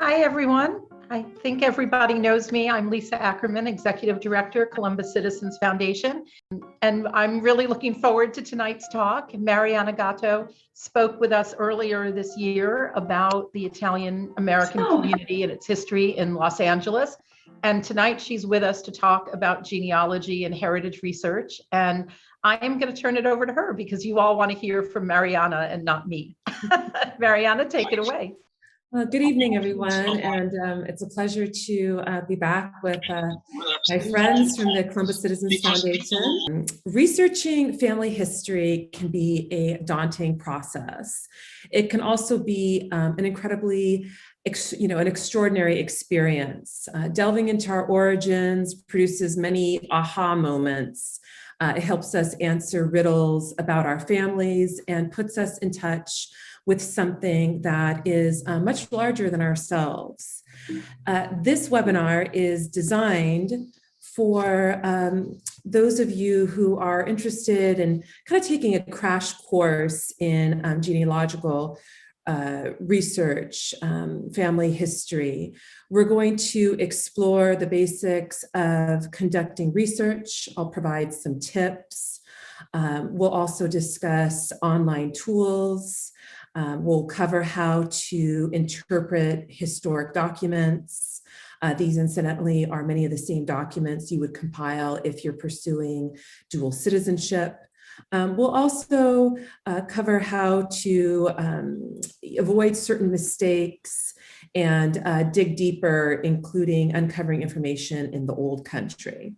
Hi, everyone. I think everybody knows me. I'm Lisa Ackerman, Executive Director, Columbus Citizens Foundation. And I'm really looking forward to tonight's talk. Marianna Gatto spoke with us earlier this year about the Italian American community and its history in Los Angeles. And tonight she's with us to talk about genealogy and heritage research. And I am going to turn it over to her because you all want to hear from Marianna and not me. Marianna, take it away. Well, good evening, everyone, and it's a pleasure to be back with my friends from the Columbus Citizens Foundation. Researching family history can be a daunting process. It can also be an incredibly an extraordinary experience. Delving into our origins produces many aha moments. It helps us answer riddles about our families and puts us in touch with something that is much larger than ourselves. This webinar is designed for those of you who are interested in kind of taking a crash course in genealogical research, family history. We're going to explore the basics of conducting research. I'll provide some tips. We'll also discuss online tools. We'll cover how to interpret historic documents. These, incidentally, are many of the same documents you would compile if you're pursuing dual citizenship. We'll also cover how to avoid certain mistakes and dig deeper, including uncovering information in the old country.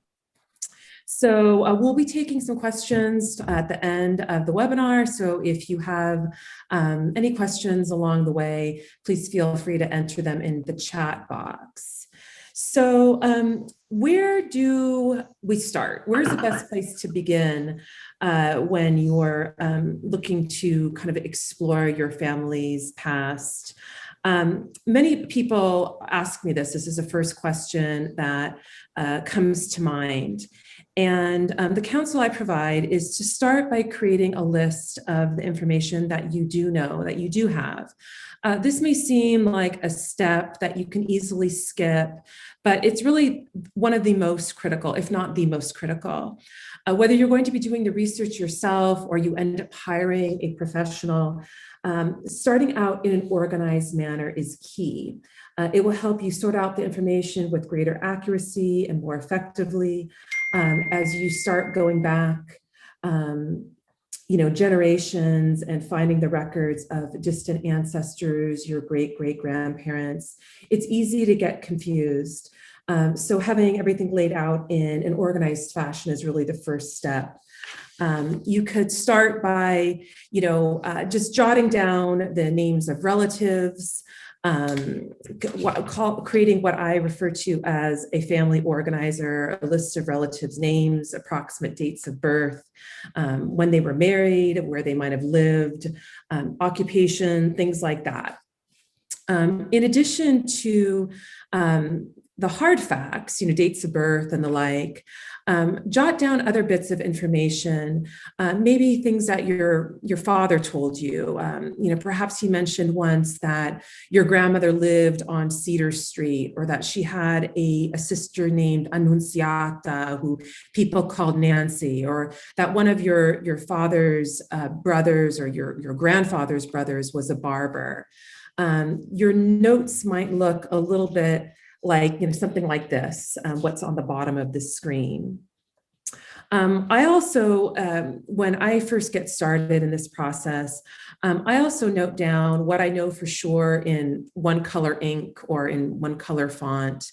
So we'll be taking some questions at the end of the webinar. So if you have any questions along the way, please feel free to enter them in the chat box. So where do we start? Where's the best place to begin when you're looking to kind of explore your family's past? Many people ask me this. This is the first question that comes to mind. And the counsel I provide is to start by creating a list of the information that you do know, that you do have. This may seem like a step that you can easily skip, but it's really one of the most critical, if not the most critical. Whether you're going to be doing the research yourself or you end up hiring a professional, starting out in an organized manner is key. It will help you sort out the information with greater accuracy and more effectively as you start going back, generations and finding the records of distant ancestors, your great-great-grandparents. It's easy to get confused. So having everything laid out in an organized fashion is really the first step. You could start by, just jotting down the names of relatives, creating what I refer to as a family organizer, a list of relatives' names, approximate dates of birth, when they were married, where they might have lived, occupation, things like that. In addition to the hard facts, dates of birth and the like, jot down other bits of information, maybe things that your father told you. Perhaps he mentioned once that your grandmother lived on Cedar Street, or that she had a sister named Annunziata, who people called Nancy, or that one of your father's brothers or your grandfather's brothers was a barber. Your notes might look a little bit like, something like this, what's on the bottom of the screen. I also, when I first get started in this process, I also note down what I know for sure in one color ink or in one color font,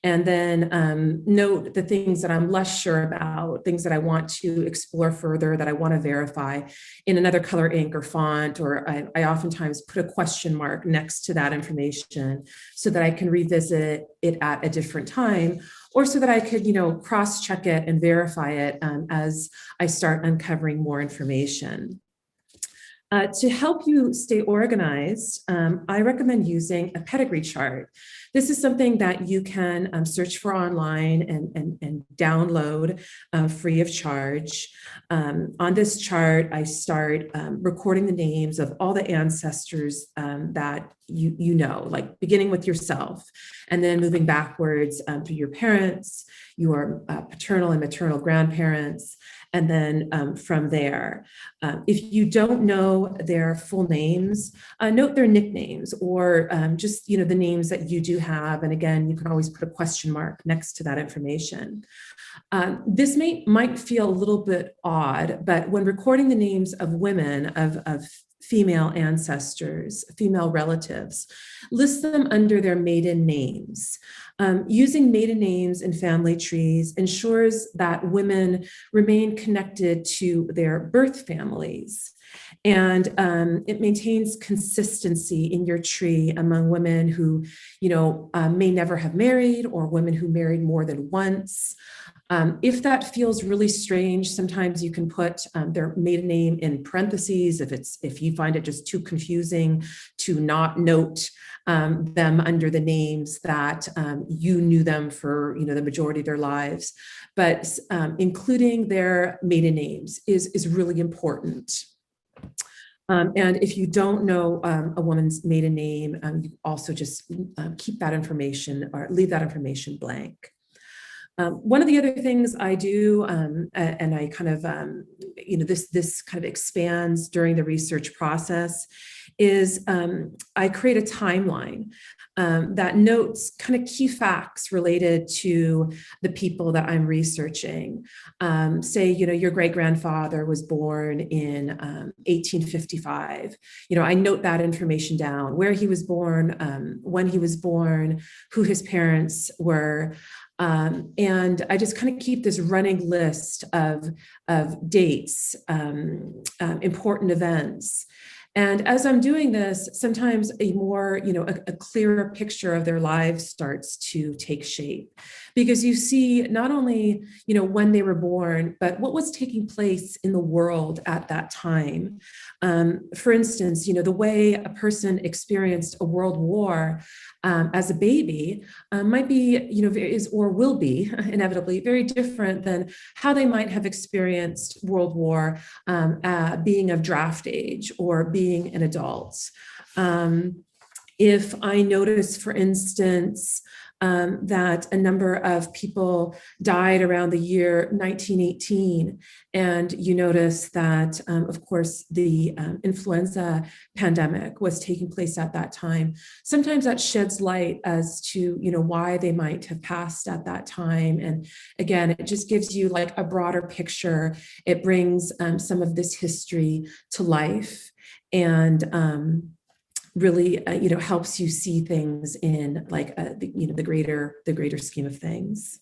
and then note the things that I'm less sure about, things that I want to explore further, that I want to verify in another color ink or font, or I oftentimes put a question mark next to that information so that I can revisit it at a different time, or so that I could, cross-check it and verify it as I start uncovering more information. To help you stay organized, I recommend using a pedigree chart. This is something that you can search for online and download free of charge. On this chart, I start recording the names of all the ancestors that you know, like beginning with yourself, and then moving backwards through your parents, your paternal and maternal grandparents, and then from there. If you don't know their full names, note their nicknames or just the names that you do have. And again, you can always put a question mark next to that information. This might feel a little bit odd, but when recording the names of women, of female ancestors, female relatives, list them under their maiden names. Using maiden names in family trees ensures that women remain connected to their birth families. And it maintains consistency in your tree among women who, may never have married, or women who married more than once. If that feels really strange, sometimes you can put their maiden name in parentheses if you find it just too confusing to not note them under the names that you knew them for the majority of their lives. But including their maiden names is really important. And if you don't know a woman's maiden name, you also just keep that information or leave that information blank. One of the other things I do, and I kind of, this kind of expands during the research process, is I create a timeline that notes kind of key facts related to the people that I'm researching. Say, your great-grandfather was born in 1855. I note that information down, where he was born, when he was born, who his parents were. And I just kind of keep this running list of dates, important events. And as I'm doing this, sometimes a more, a clearer picture of their lives starts to take shape, because you see not only, when they were born, but what was taking place in the world at that time. For instance, the way a person experienced a world war as a baby might be, is or will be inevitably very different than how they might have experienced World War being of draft age or being an adult. If I notice, for instance, that a number of people died around the year 1918, and you notice that, of course, the influenza pandemic was taking place at that time. Sometimes that sheds light as to, why they might have passed at that time. And again, it just gives you like a broader picture. It brings some of this history to life, and really, helps you see things in like the greater scheme of things.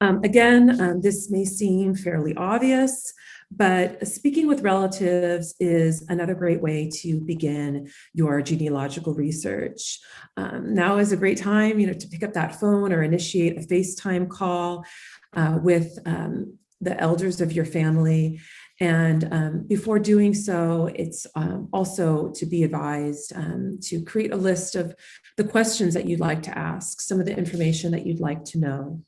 Again, this may seem fairly obvious, but speaking with relatives is another great way to begin your genealogical research. Now is a great time, to pick up that phone or initiate a FaceTime call with the elders of your family. And before doing so, it's also to be advised to create a list of the questions that you'd like to ask, some of the information that you'd like to know.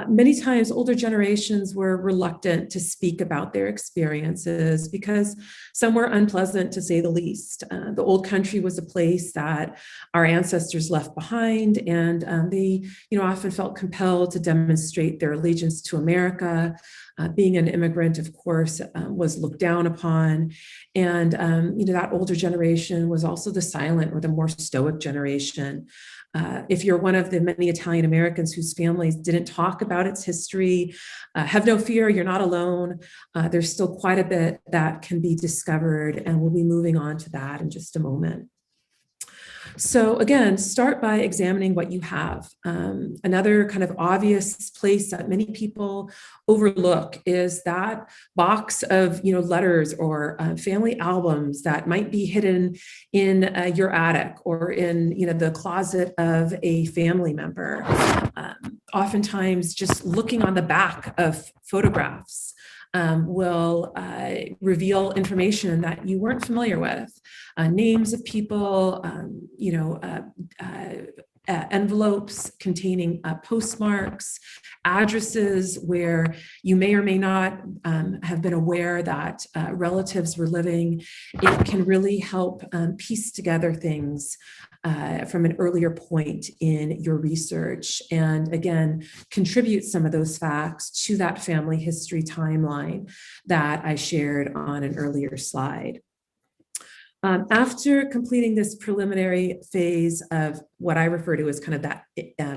Many times older generations were reluctant to speak about their experiences because some were unpleasant, to say the least. The old country was a place that our ancestors left behind, and they often felt compelled to demonstrate their allegiance to America. Being an immigrant, of course, was looked down upon. And that older generation was also the silent or the more stoic generation. If you're one of the many Italian Americans whose families didn't talk about its history, have no fear, you're not alone. There's still quite a bit that can be discovered, and we'll be moving on to that in just a moment. So again, start by examining what you have. Another kind of obvious place that many people overlook is that box of letters or family albums that might be hidden in your attic or in the closet of a family member. Oftentimes, just looking on the back of photographs will reveal information that you weren't familiar with, names of people, envelopes containing postmarks, addresses where you may or may not have been aware that relatives were living. It can really help piece together things from an earlier point in your research, and again, contribute some of those facts to that family history timeline that I shared on an earlier slide. After completing this preliminary phase of what I refer to as kind of that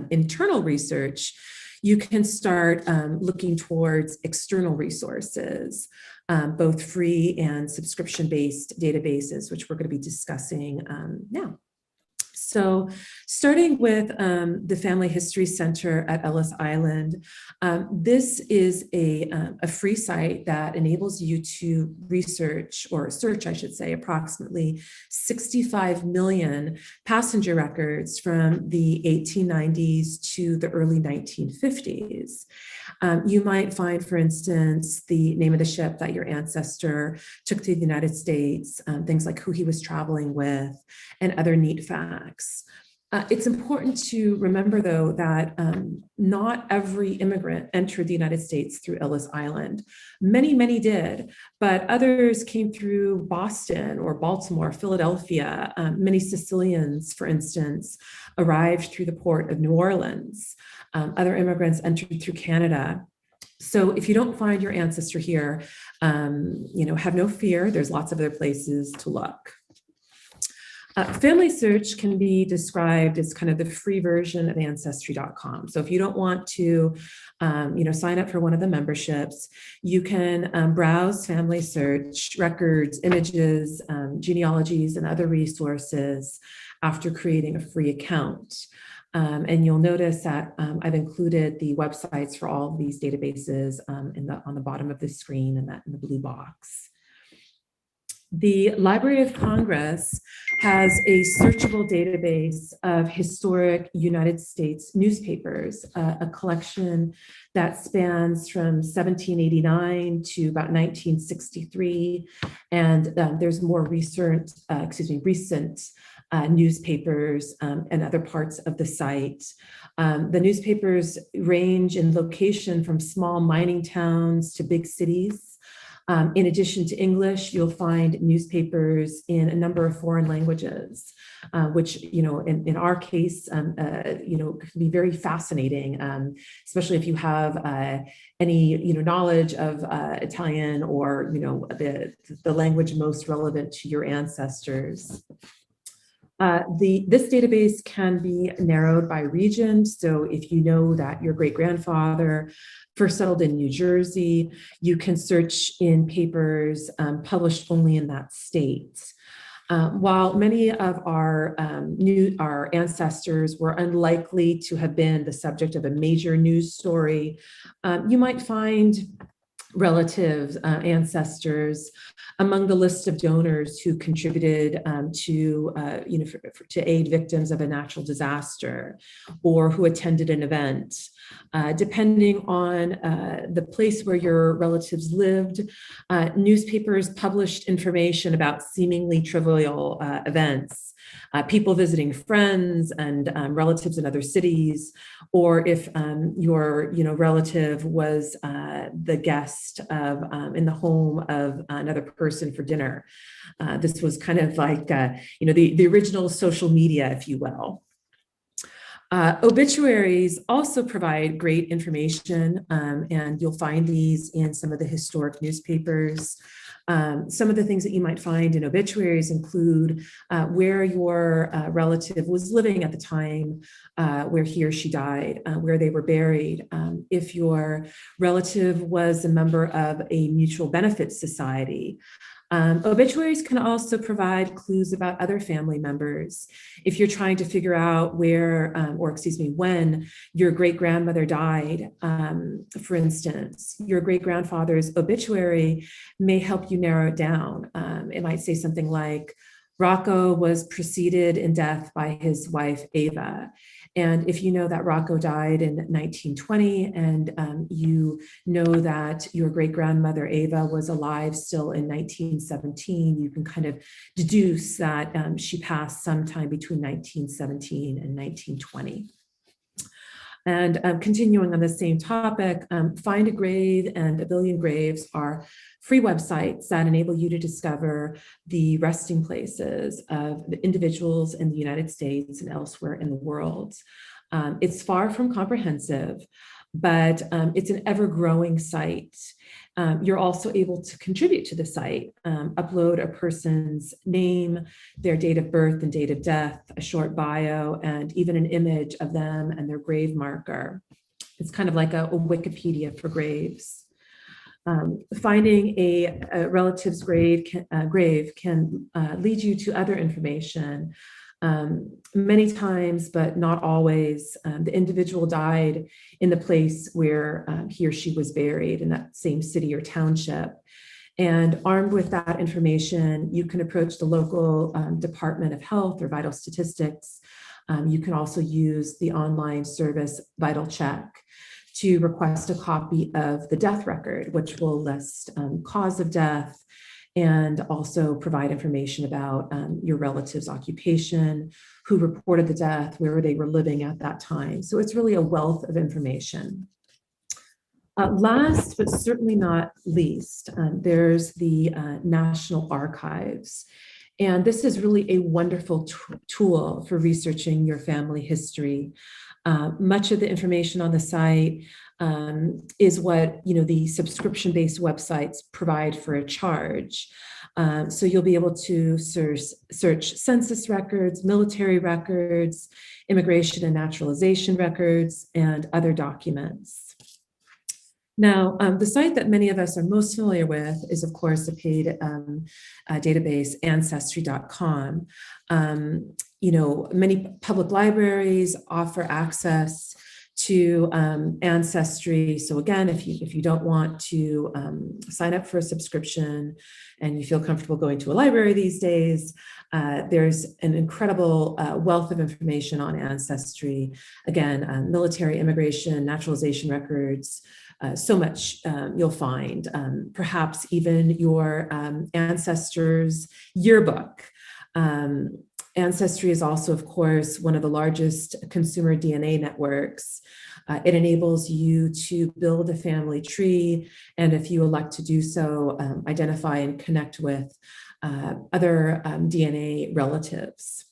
internal research, you can start looking towards external resources, both free and subscription-based databases, which we're going to be discussing now. So starting with the Family History Center at Ellis Island, this is a free site that enables you to research, or search, I should say, approximately 65 million passenger records from the 1890s to the early 1950s. You might find, for instance, the name of the ship that your ancestor took to the United States, things like who he was traveling with, and other neat facts. It's important to remember, though, that not every immigrant entered the United States through Ellis Island. Many, many did, but others came through Boston or Baltimore, Philadelphia. Many Sicilians, for instance, arrived through the port of New Orleans. Other immigrants entered through Canada. So if you don't find your ancestor here, have no fear. There's lots of other places to look. Family search can be described as kind of the free version of Ancestry.com. So if you don't want to, sign up for one of the memberships, you can browse family search records, images, genealogies, and other resources after creating a free account. And you'll notice that I've included the websites for all of these databases on the bottom of the screen in the blue box. The Library of Congress has a searchable database of historic United States newspapers, a collection that spans from 1789 to about 1963. And there's more recent newspapers and other parts of the site. The newspapers range in location from small mining towns to big cities. In addition to English, you'll find newspapers in a number of foreign languages, which, in our case, can be very fascinating, especially if you have any, knowledge of Italian or, the language most relevant to your ancestors. This database can be narrowed by region. So if you know that your great-grandfather first settled in New Jersey, you can search in papers published only in that state. While many of our ancestors were unlikely to have been the subject of a major news story, you might find relatives, ancestors among the list of donors who contributed to aid victims of a natural disaster, or who attended an event. Depending on the place where your relatives lived, newspapers published information about seemingly trivial events, people visiting friends and relatives in other cities, or if your relative was the guest of in the home of another person for dinner. This was kind of like the original social media, if you will. Obituaries also provide great information, and you'll find these in some of the historic newspapers. Some of the things that you might find in obituaries include where your relative was living at the time where he or she died, where they were buried, if your relative was a member of a mutual benefit society. Obituaries can also provide clues about other family members. If you're trying to figure out when your great-grandmother died, for instance, your great-grandfather's obituary may help you narrow it down. It might say something like, Rocco was preceded in death by his wife, Ava. And if you know that Rocco died in 1920, and you know that your great-grandmother, Ava, was alive still in 1917, you can kind of deduce that she passed sometime between 1917 and 1920. And continuing on the same topic, Find a Grave and A Billion Graves are free websites that enable you to discover the resting places of the individuals in the United States and elsewhere in the world. It's far from comprehensive, but it's an ever-growing site. You're also able to contribute to the site, upload a person's name, their date of birth and date of death, a short bio, and even an image of them and their grave marker. It's kind of like a Wikipedia for graves. Finding a relative's grave can lead you to other information. Many times, but not always, the individual died in the place where he or she was buried, in that same city or township. And armed with that information, you can approach the local Department of Health or Vital Statistics. You can also use the online service Vital Check to request a copy of the death record, which will list cause of death and also provide information about your relative's occupation, who reported the death, where they were living at that time. So it's really a wealth of information. Last, but certainly not least, there's the National Archives. And this is really a wonderful tool for researching your family history. Much of the information on the site is what the subscription-based websites provide for a charge. So you'll be able to search census records, military records, immigration and naturalization records, and other documents. Now, the site that many of us are most familiar with is, of course, the paid database Ancestry.com. Many public libraries offer access to Ancestry. So again, if you don't want to sign up for a subscription and you feel comfortable going to a library these days, there's an incredible wealth of information on Ancestry. Again, military, immigration, naturalization records, so much you'll find, perhaps even your ancestors' yearbook. Ancestry is also, of course, one of the largest consumer DNA networks. It enables you to build a family tree, and if you elect to do so, identify and connect with other DNA relatives.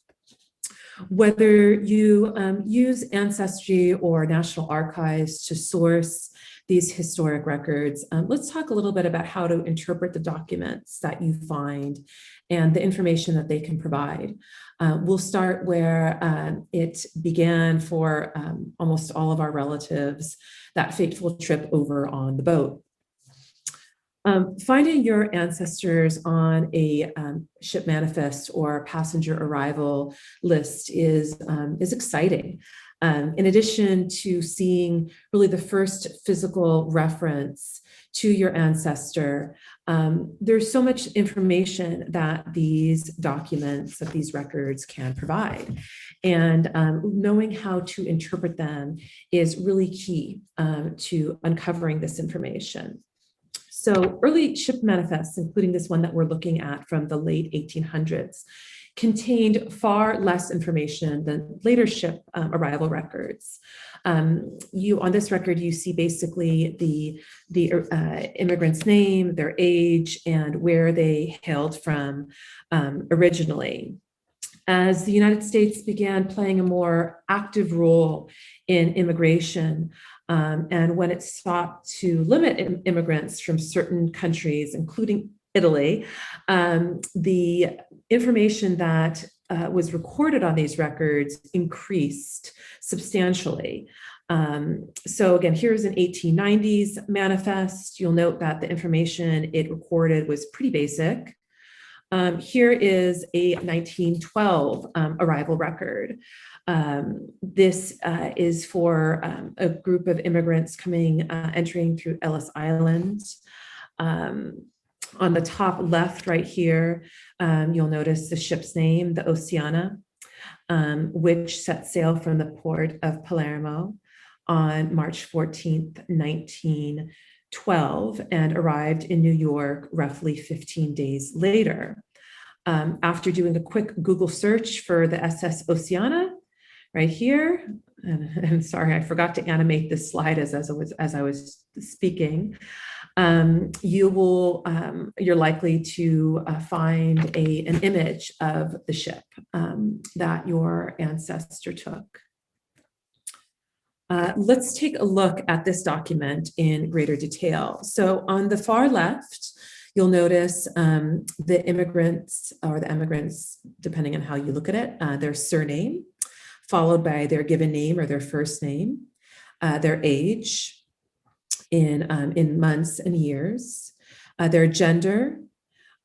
Whether you use Ancestry or National Archives to source these historic records, let's talk a little bit about how to interpret the documents that you find and the information that they can provide. We'll start where it began for almost all of our relatives, that fateful trip over on the boat. Finding your ancestors on a ship manifest or passenger arrival list is exciting. In addition to seeing really the first physical reference to your ancestor, there's so much information that these documents, that these records can provide. And knowing how to interpret them is really key to uncovering this information. So early ship manifests, including this one that we're looking at from the late 1800s, contained far less information than later ship arrival records. On this record, you see basically the immigrant's name, their age, and where they hailed from originally. As the United States began playing a more active role in immigration, and when it sought to limit immigrants from certain countries, including Italy, the information that was recorded on these records increased substantially. So again, here's an 1890s manifest. You'll note that the information it recorded was pretty basic. Here is a 1912 arrival record. This is for a group of immigrants entering through Ellis Island. On the top left right here, you'll notice the ship's name, the Oceana, which set sail from the port of Palermo on March 14th, 1912, and arrived in New York roughly 15 days later. After doing a quick Google search for the SS Oceana, right here, and sorry, I forgot to animate this slide as I was speaking. You're likely to find an image of the ship that your ancestor took. Let's take a look at this document in greater detail. So on the far left, you'll notice the immigrants, or the emigrants, depending on how you look at it, their surname, followed by their given name or their first name, their age in months and years, their gender,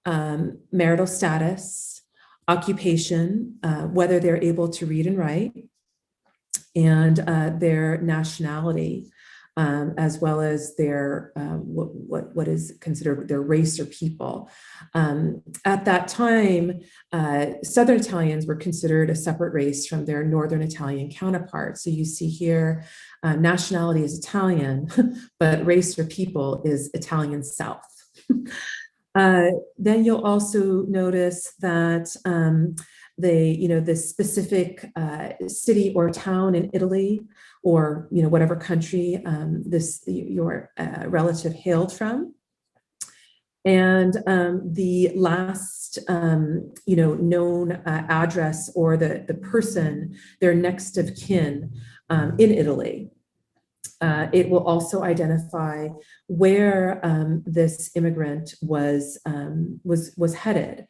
marital status, occupation, whether they're able to read and write, and their nationality, as well as their what is considered their race or people. At that time, Southern Italians were considered a separate race from their Northern Italian counterparts. So you see here, nationality is Italian, but race or people is Italian South. Then you'll also notice that the specific city or town in Italy, or whatever country your relative hailed from, and the last known address, or the person, their next of kin in Italy. It will also identify where this immigrant was headed.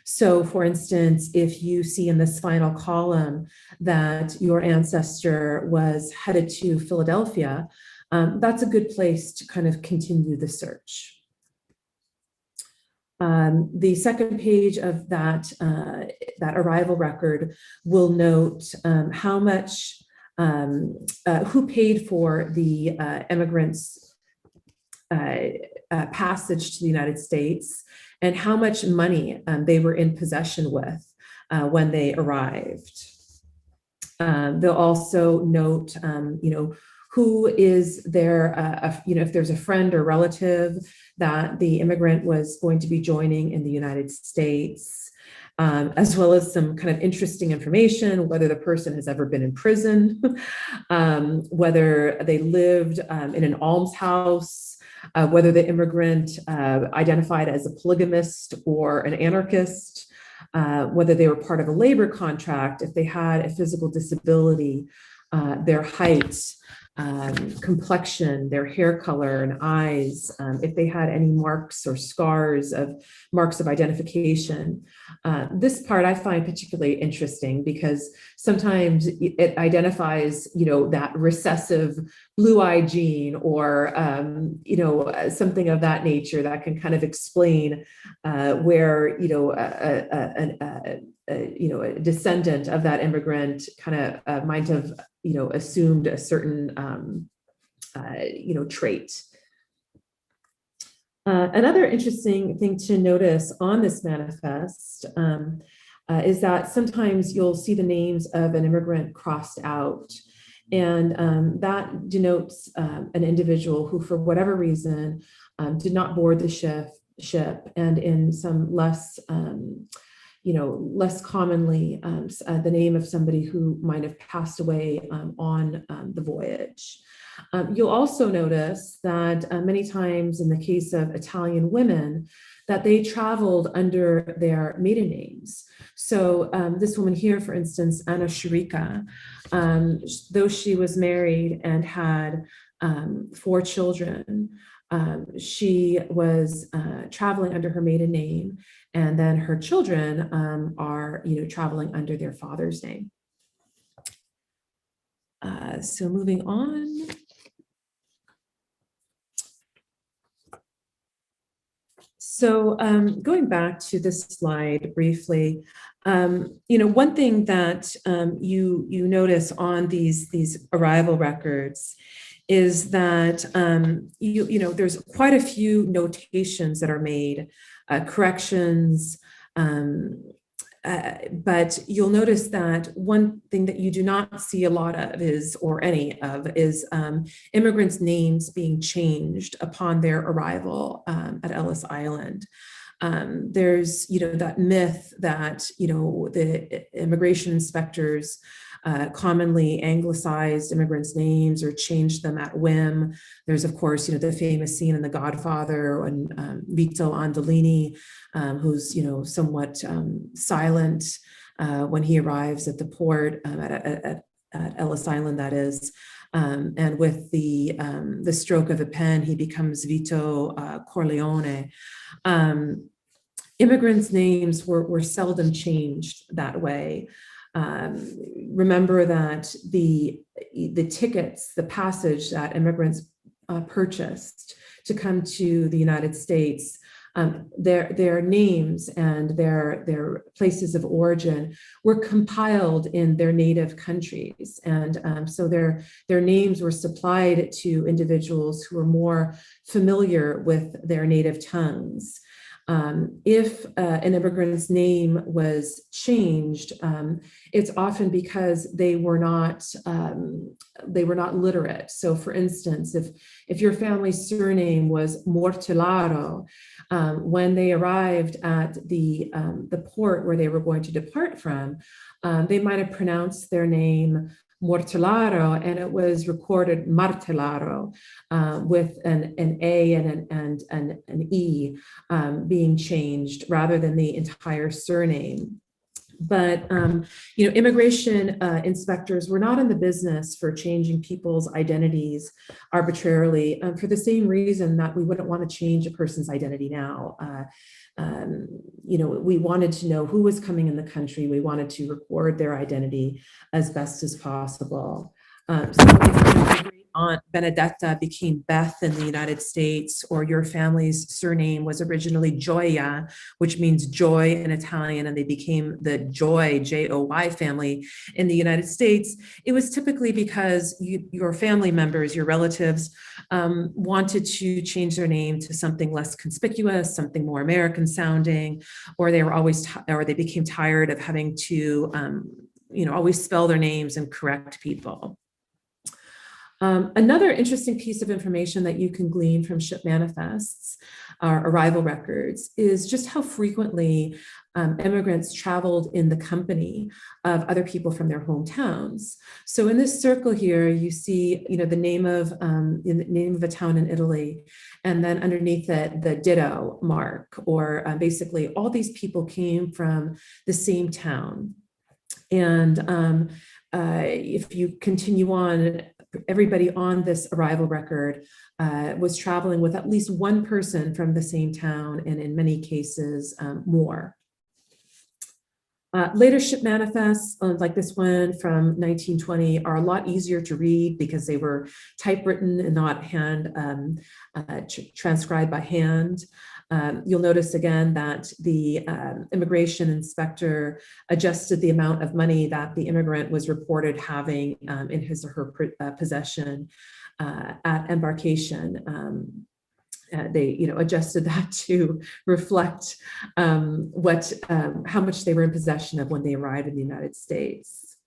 So, for instance, if you see in this final column that your ancestor was headed to Philadelphia, that's a good place to kind of continue the search. The second page of that arrival record will note how much, who paid for the immigrants' passage to the United States, and how much money they were in possession with when they arrived. They'll also note, who is there, if there's a friend or relative that the immigrant was going to be joining in the United States, as well as some kind of interesting information, whether the person has ever been in prison, whether they lived in an almshouse, whether the immigrant identified as a polygamist or an anarchist, whether they were part of a labor contract, if they had a physical disability, their height, complexion, their hair color and eyes, if they had any marks or scars of marks of identification. This part I find particularly interesting because sometimes it identifies, that recessive blue-eyed gene, or, something of that nature that can kind of explain where, a descendant of that immigrant kind of might have, assumed a certain, trait. Another interesting thing to notice on this manifest is that sometimes you'll see the names of an immigrant crossed out, and that denotes an individual who, for whatever reason, did not board the ship, and in some less less commonly, the name of somebody who might have passed away on the voyage. You'll also notice that many times in the case of Italian women, that they traveled under their maiden names. So this woman here, for instance, Anna Shurika, though she was married and had 4 children, she was traveling under her maiden name, and then her children are, traveling under their father's name. So moving on. So going back to this slide briefly, one thing that you notice on these arrival records is that there's quite a few notations that are made, corrections, but you'll notice that one thing that you do not see a lot of is immigrants' names being changed upon their arrival at Ellis Island. There's, that myth that, the immigration inspectors commonly anglicized immigrants' names or changed them at whim. There's, of course, the famous scene in The Godfather when Vito Andolini, who's, somewhat silent when he arrives at the port at Ellis Island, that is. And with the stroke of a pen, he becomes Vito Corleone. Immigrants' names were seldom changed that way. Remember that the tickets, the passage that immigrants purchased to come to the United States, their names and their places of origin were compiled in their native countries, and so their names were supplied to individuals who were more familiar with their native tongues. If an immigrant's name was changed, it's often because they were not literate. So, for instance, if your family's surname was Mortellaro, when they arrived at the port where they were going to depart from, they might have pronounced their name Mortellaro, and it was recorded Martellaro with an A and an E being changed rather than the entire surname. But immigration inspectors were not in the business for changing people's identities arbitrarily, for the same reason that we wouldn't want to change a person's identity now. We wanted to know who was coming in the country. We wanted to record their identity as best as possible. So if your great aunt Benedetta became Beth in the United States, or your family's surname was originally Gioia, which means joy in Italian, and they became the Joy, J-O-Y family in the United States, it was typically because your family members, your relatives, wanted to change their name to something less conspicuous, something more American sounding, or they became tired of having to, always spell their names and correct people. Another interesting piece of information that you can glean from ship manifests, or arrival records, is just how frequently immigrants traveled in the company of other people from their hometowns. So in this circle here, you see, the name of a town in Italy, and then underneath it, the ditto mark, or basically all these people came from the same town. And if you continue on, everybody on this arrival record was traveling with at least one person from the same town, and in many cases, more. Later ship manifests, like this one from 1920, are a lot easier to read because they were typewritten and not transcribed by hand. You'll notice again that the immigration inspector adjusted the amount of money that the immigrant was reported having in his or her possession at embarkation. They, adjusted that to reflect how much they were in possession of when they arrived in the United States.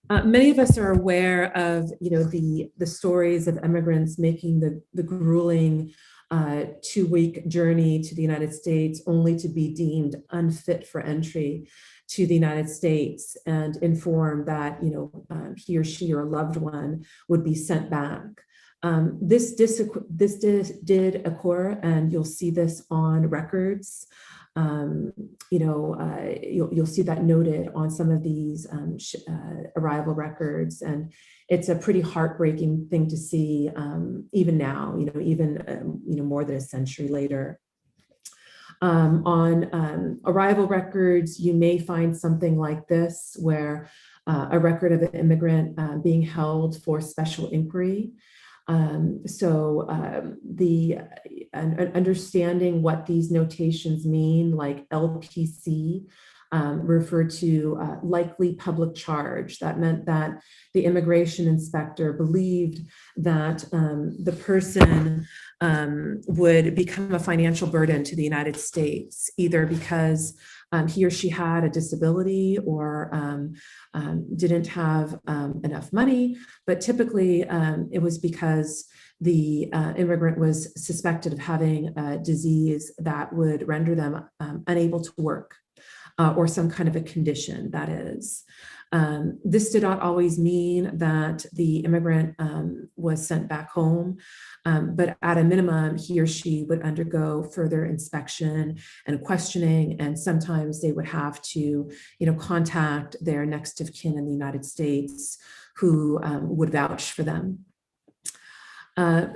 Many of us are aware of, the stories of immigrants making the grueling 2-week journey to the United States, only to be deemed unfit for entry to the United States and informed that, he or she or a loved one would be sent back. This did occur, and you'll see this on records. You'll see that noted on some of these arrival records, and it's a pretty heartbreaking thing to see, even now. More than a century later. On arrival records, you may find something like this, where a record of an immigrant being held for special inquiry. Understanding what these notations mean, like LPC, referred to likely public charge. That meant that the immigration inspector believed that the person would become a financial burden to the United States, either because he or she had a disability or didn't have enough money, but typically it was because the immigrant was suspected of having a disease that would render them unable to work, or some kind of a condition, that is. This did not always mean that the immigrant was sent back home, but at a minimum, he or she would undergo further inspection and questioning, and sometimes they would have to, contact their next of kin in the United States who would vouch for them.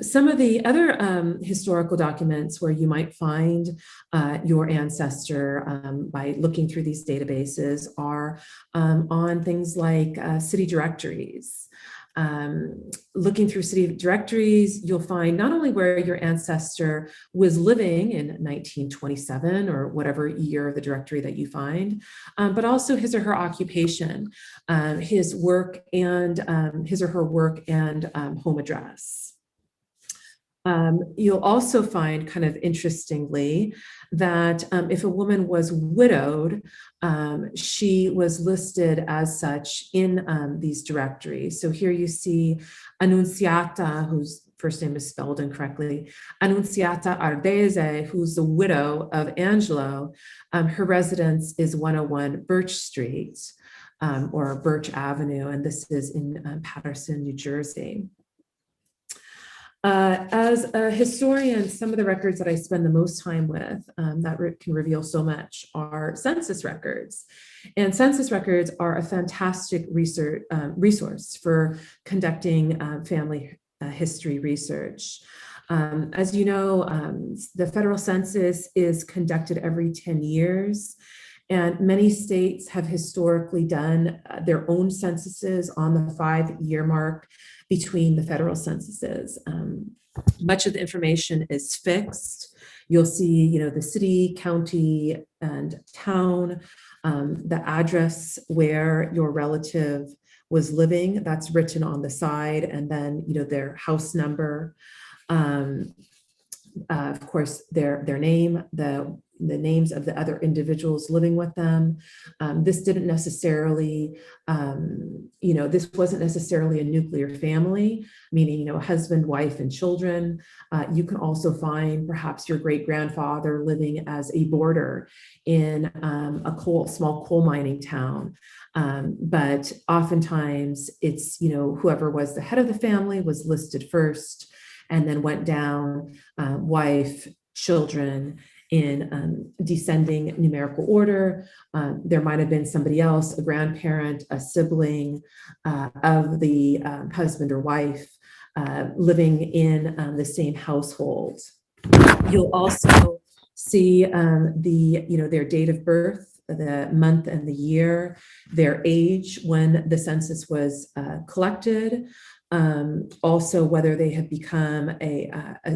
Some of the other historical documents where you might find your ancestor by looking through these databases are on things like city directories. Looking through city directories, you'll find not only where your ancestor was living in 1927 or whatever year of the directory that you find, but also his or her occupation, his work and his or her work and home address. You'll also find, kind of interestingly, that if a woman was widowed, she was listed as such in these directories. So here you see Annunziata, whose first name is spelled incorrectly, Annunziata Ardese, who's the widow of Angelo. Her residence is 101 Birch Street, or Birch Avenue, and this is in Paterson, New Jersey. As a historian, some of the records that I spend the most time with that can reveal so much are census records. And census records are a fantastic resource for conducting family history research. As you know, the federal census is conducted every 10 years. And many states have historically done their own censuses on the 5-year mark between the federal censuses. Much of the information is fixed. You'll see, the city, county, and town, the address where your relative was living, that's written on the side, and then, their house number. Of course, their name, the names of the other individuals living with them. This didn't necessarily, this wasn't necessarily a nuclear family, meaning, a husband, wife, and children. You can also find perhaps your great-grandfather living as a boarder in a small coal mining town. But oftentimes it's, whoever was the head of the family was listed first, and then went down, wife, children, in descending numerical order. There might have been somebody else, a grandparent, a sibling of the husband or wife living in the same household. You'll also see their date of birth, the month and the year, their age when the census was collected. Also, whether they have become a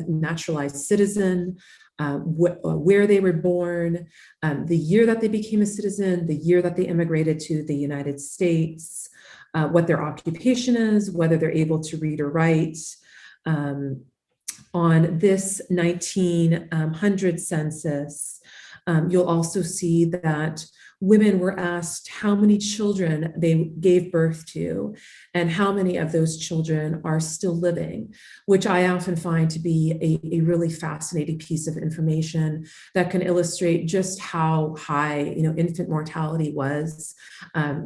naturalized citizen, where they were born, the year that they became a citizen, the year that they immigrated to the United States, what their occupation is, whether they're able to read or write. On this 1900 census, you'll also see that women were asked how many children they gave birth to and how many of those children are still living, which I often find to be a really fascinating piece of information that can illustrate just how high, infant mortality was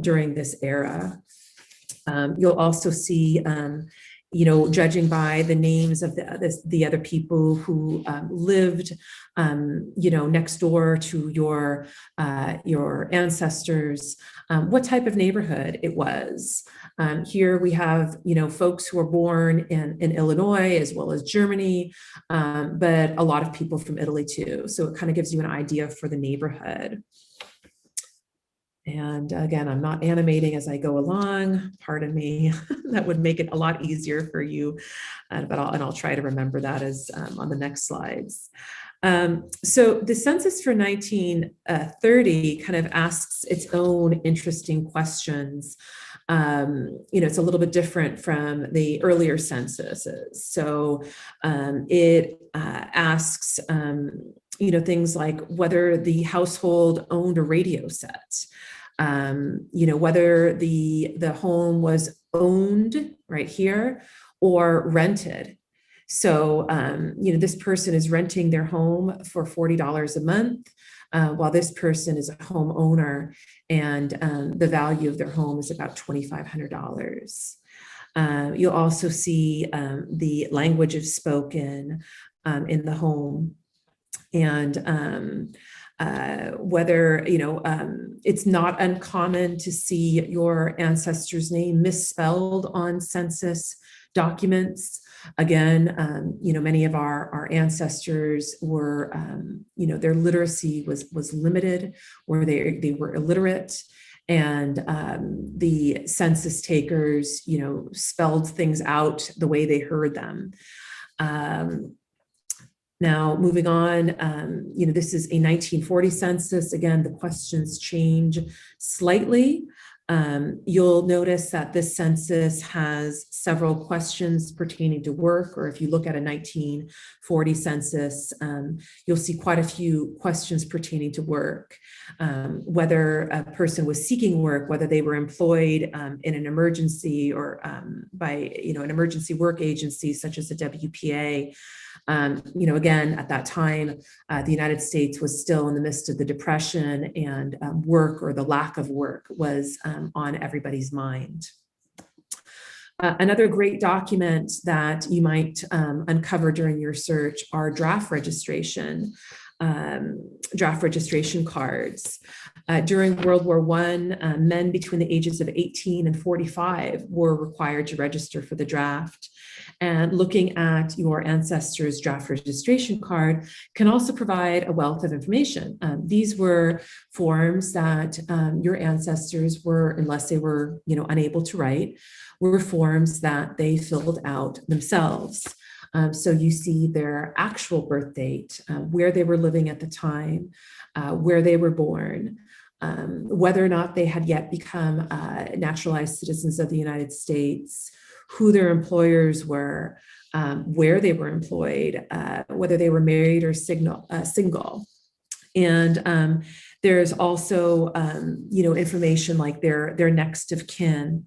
during this era. You'll also see judging by the names of the other people who lived, next door to your ancestors, what type of neighborhood it was. Here we have, folks who were born in Illinois as well as Germany, but a lot of people from Italy too. So it kind of gives you an idea for the neighborhood. And again, I'm not animating as I go along, pardon me. That would make it a lot easier for you, but I'll try to remember that as on the next slides. So the census for 1930 kind of asks its own interesting questions. It's a little bit different from the earlier censuses. So it asks, things like whether the household owned a radio set, whether the home was owned right here or rented. So, this person is renting their home for $40 a month, while this person is a homeowner, and the value of their home is about $2,500. You'll also see the languages spoken in the home, and whether, it's not uncommon to see your ancestor's name misspelled on census documents. Again, many of our ancestors were, their literacy was limited, or they were illiterate. And the census takers, spelled things out the way they heard them. Now, moving on, this is a 1940 census. Again, the questions change slightly. You'll notice that this census has several questions pertaining to work, or if you look at a 1940 census, you'll see quite a few questions pertaining to work, whether a person was seeking work, whether they were employed in an emergency or by an emergency work agency such as the WPA. Again, at that time, the United States was still in the midst of the Depression, and work, or the lack of work, was on everybody's mind. Another great document that you might uncover during your search are draft registration cards. During World War I, men between the ages of 18 and 45 were required to register for the draft. And looking at your ancestors' draft registration card can also provide a wealth of information. These were forms that your ancestors were, unless they were, unable to write, were forms that they filled out themselves. So you see their actual birth date, where they were living at the time, where they were born, whether or not they had yet become naturalized citizens of the United States, who their employers were, where they were employed, whether they were married or single. And there's also, information like their next of kin.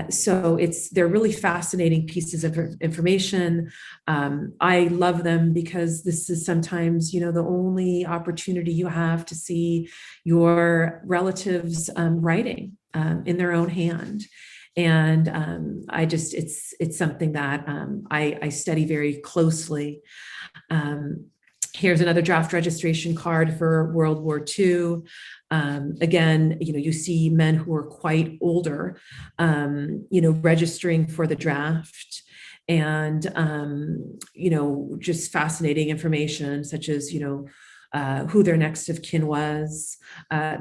So they're really fascinating pieces of information. I love them because this is sometimes, the only opportunity you have to see your relatives writing in their own hand. And it's something that I study very closely. Here's another draft registration card for World War II. Again, you see men who are quite older, registering for the draft, and, just fascinating information such as, who their next of kin was.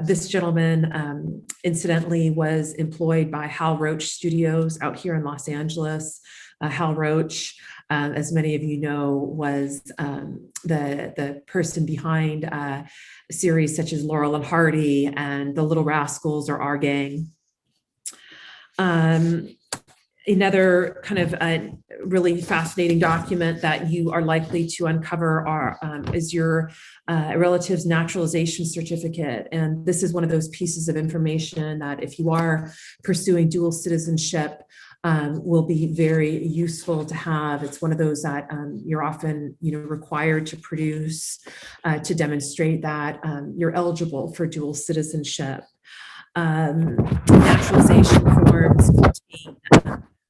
This gentleman, incidentally, was employed by Hal Roach Studios out here in Los Angeles. Hal Roach, as many of you know, was the person behind series such as Laurel and Hardy and The Little Rascals or Our Gang. Another kind of really fascinating document that you are likely to uncover is your relative's naturalization certificate. And this is one of those pieces of information that, if you are pursuing dual citizenship, will be very useful to have. It's one of those that you're often, required to produce to demonstrate that you're eligible for dual citizenship. Naturalization forms contain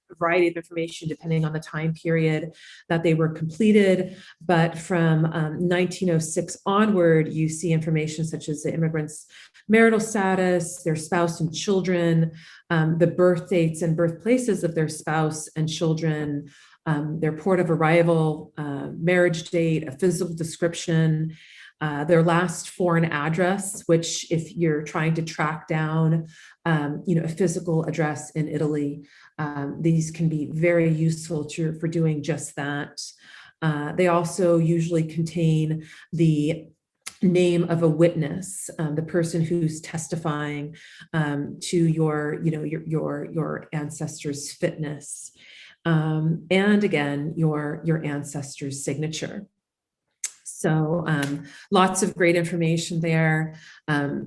a variety of information depending on the time period that they were completed. But from 1906 onward, you see information such as the immigrant's marital status, their spouse and children, the birth dates and birthplaces of their spouse and children, their port of arrival, marriage date, a physical description, their last foreign address, which, if you're trying to track down, a physical address in Italy, these can be very useful for doing just that. They also usually contain the name of a witness, the person who's testifying to your ancestor's fitness, and again your ancestor's signature. So lots of great information there.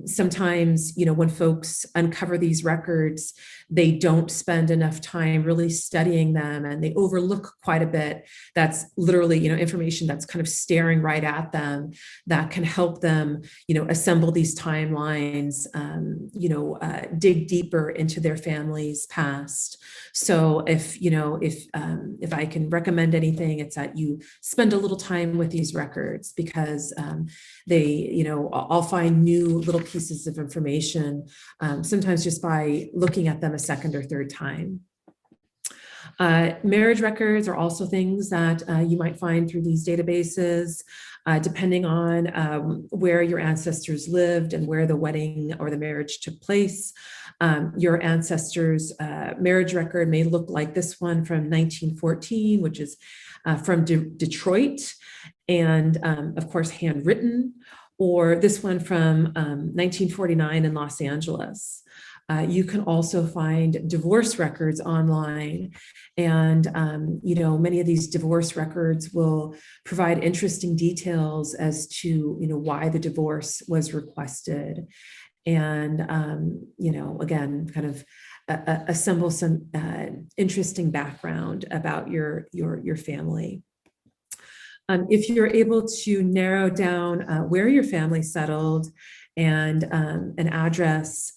Sometimes, when folks uncover these records, they don't spend enough time really studying them, and they overlook quite a bit. That's literally, information that's kind of staring right at them that can help them, assemble these timelines, dig deeper into their family's past. So if I can recommend anything, it's that you spend a little time with these records, because I'll find new little pieces of information, sometimes just by looking at them a second or third time. Marriage records are also things that you might find through these databases, depending on where your ancestors lived and where the wedding or the marriage took place. Your ancestors' marriage record may look like this one from 1914, which is from Detroit, and of course handwritten, or this one from 1949 in Los Angeles. You can also find divorce records online, and many of these divorce records will provide interesting details as to why the divorce was requested, and again, kind of assemble some interesting background about your family. If you're able to narrow down where your family settled and an address,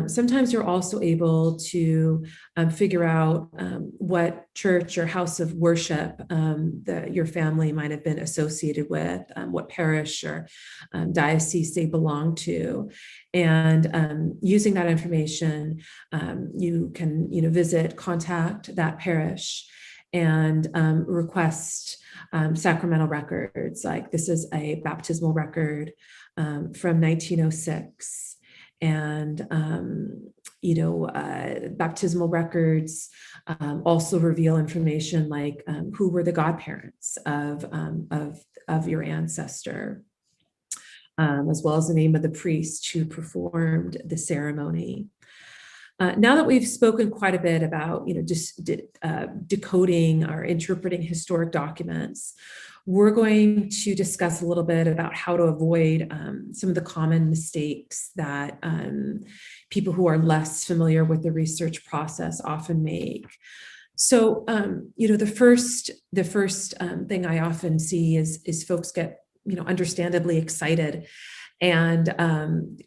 sometimes you're also able to figure out what church or house of worship that your family might have been associated with, what parish or diocese they belong to. And using that information, you can contact that parish and request sacramental records. Like, this is a baptismal record from 1906. And baptismal records also reveal information like who were the godparents of your ancestor, as well as the name of the priest who performed the ceremony. Now that we've spoken quite a bit about decoding or interpreting historic documents, we're going to discuss a little bit about how to avoid some of the common mistakes that people who are less familiar with the research process often make. So, the first thing I often see is folks get, understandably excited, and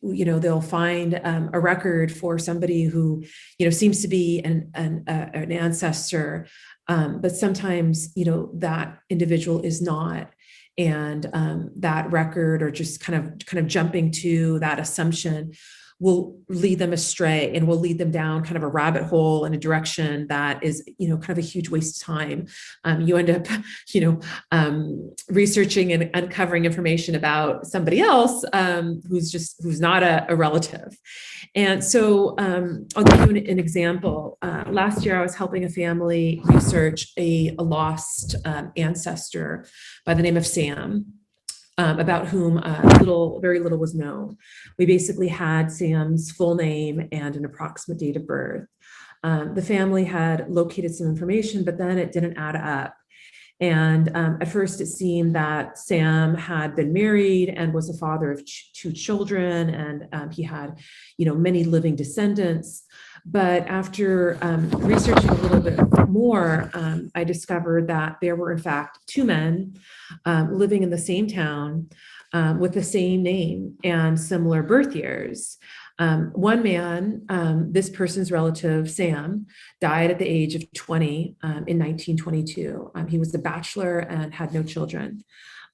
they'll find a record for somebody who seems to be an ancestor, but sometimes that individual is not, and that record, or just kind of jumping to that assumption, will lead them astray and will lead them down kind of a rabbit hole in a direction that is, kind of a huge waste of time. You end up, researching and uncovering information about somebody else who's not a relative. And so I'll give you an example. Last year, I was helping a family research a lost ancestor by the name of Sam, about whom very little was known. We basically had Sam's full name and an approximate date of birth. The family had located some information, but then it didn't add up. And at first it seemed that Sam had been married and was the father of two children, and he had, many living descendants. But after researching a little bit more, I discovered that there were in fact two men living in the same town with the same name and similar birth years. One man, this person's relative, Sam, died at the age of 20 in 1922. He was a bachelor and had no children.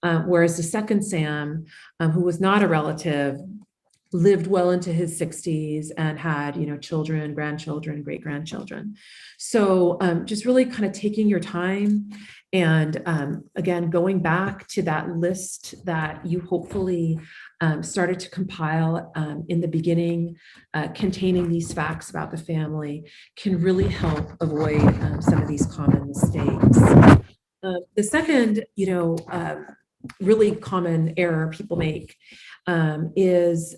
Whereas the second Sam, who was not a relative, lived well into his 60s and had, children, grandchildren, great-grandchildren. So just really kind of taking your time and again, going back to that list that you hopefully started to compile in the beginning, containing these facts about the family, can really help avoid some of these common mistakes. The second, really common error people make is,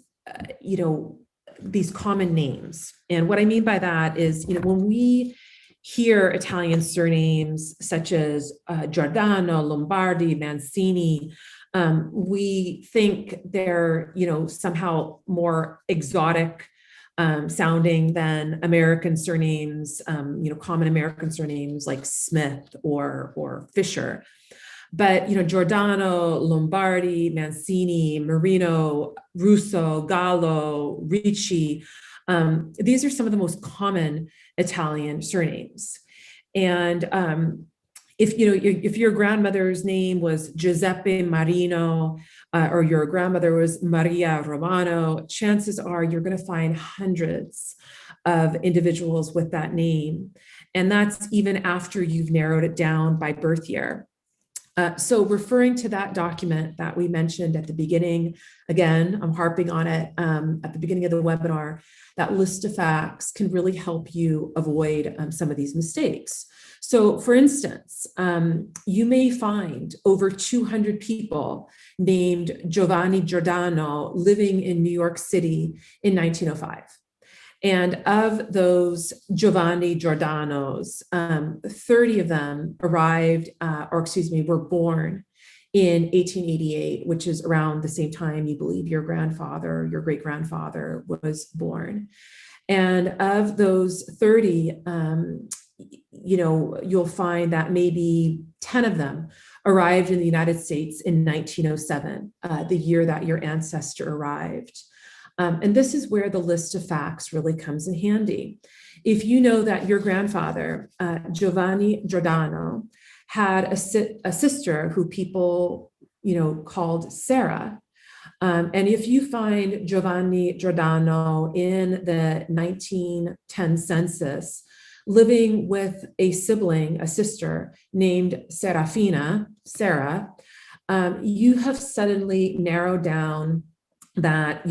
these common names. And what I mean by that is, when we hear Italian surnames such as Giordano, Lombardi, Mancini, we think they're, somehow more exotic sounding than American surnames, common American surnames like Smith or Fisher. But, Giordano, Lombardi, Mancini, Marino, Russo, Gallo, Ricci, these are some of the most common Italian surnames. And if your grandmother's name was Giuseppe Marino, or your grandmother was Maria Romano, chances are you're going to find hundreds of individuals with that name. And that's even after you've narrowed it down by birth year. So referring to that document that we mentioned at the beginning, again, I'm harping on it at the beginning of the webinar, that list of facts can really help you avoid some of these mistakes. So for instance, you may find over 200 people named Giovanni Giordano living in New York City in 1905. And of those Giovanni Giordanos, 30 of them were born in 1888, which is around the same time you believe your great-grandfather was born. And of those 30, you'll find that maybe 10 of them arrived in the United States in 1907, the year that your ancestor arrived. And this is where the list of facts really comes in handy. If you know that your grandfather, Giovanni Giordano, had a sister who people, called Sarah, and if you find Giovanni Giordano in the 1910 census living with a sibling, a sister named Sarah, you have suddenly narrowed down that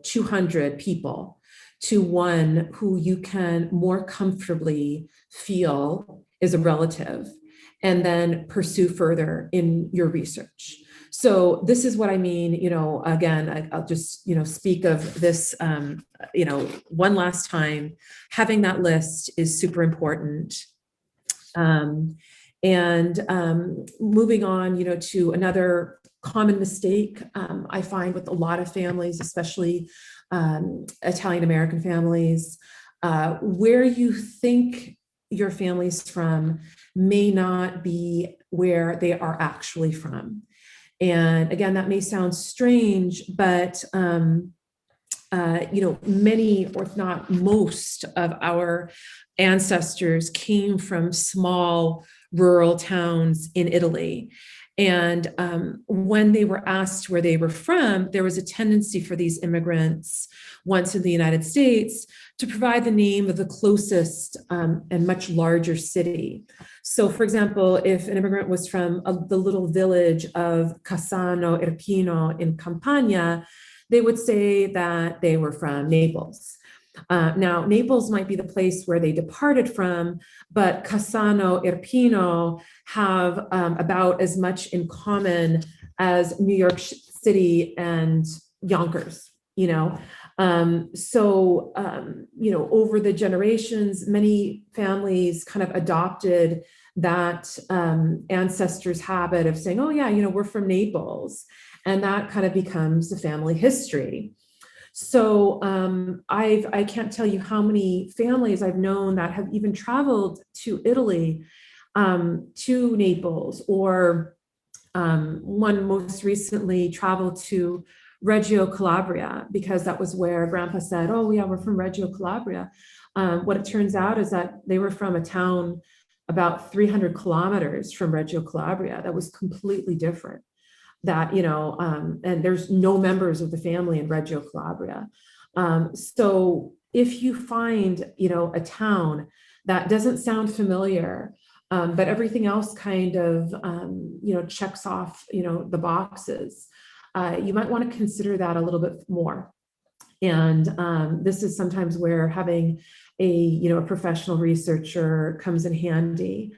200 people to one who you can more comfortably feel is a relative, and then pursue further in your research. So this is what I mean, again, I'll just, speak of this, one last time. Having that list is super important. Moving on, to another common mistake I find with a lot of families, especially Italian American families, where you think your family's from may not be where they are actually from. And again, that may sound strange, but many, or if not most, of our ancestors came from small rural towns in Italy. And when they were asked where they were from, there was a tendency for these immigrants, once in the United States, to provide the name of the closest and much larger city. So for example, if an immigrant was from the little village of Cassano Irpino in Campania, they would say that they were from Naples. Now, Naples might be the place where they departed from, but Cassano Irpino have about as much in common as New York City and Yonkers, over the generations, many families kind of adopted that ancestors' habit of saying, oh yeah, we're from Naples. And that kind of becomes the family history. So I can't tell you how many families I've known that have even traveled to Italy, to Naples, or one most recently traveled to Reggio Calabria, because that was where Grandpa said, oh yeah, we're from Reggio Calabria. What it turns out is that they were from a town about 300 kilometers from Reggio Calabria that was completely different. That, and there's no members of the family in Reggio Calabria. So if you find, a town that doesn't sound familiar, but everything else kind of, checks off, the boxes, you might want to consider that a little bit more. And this is sometimes where having a professional researcher comes in handy.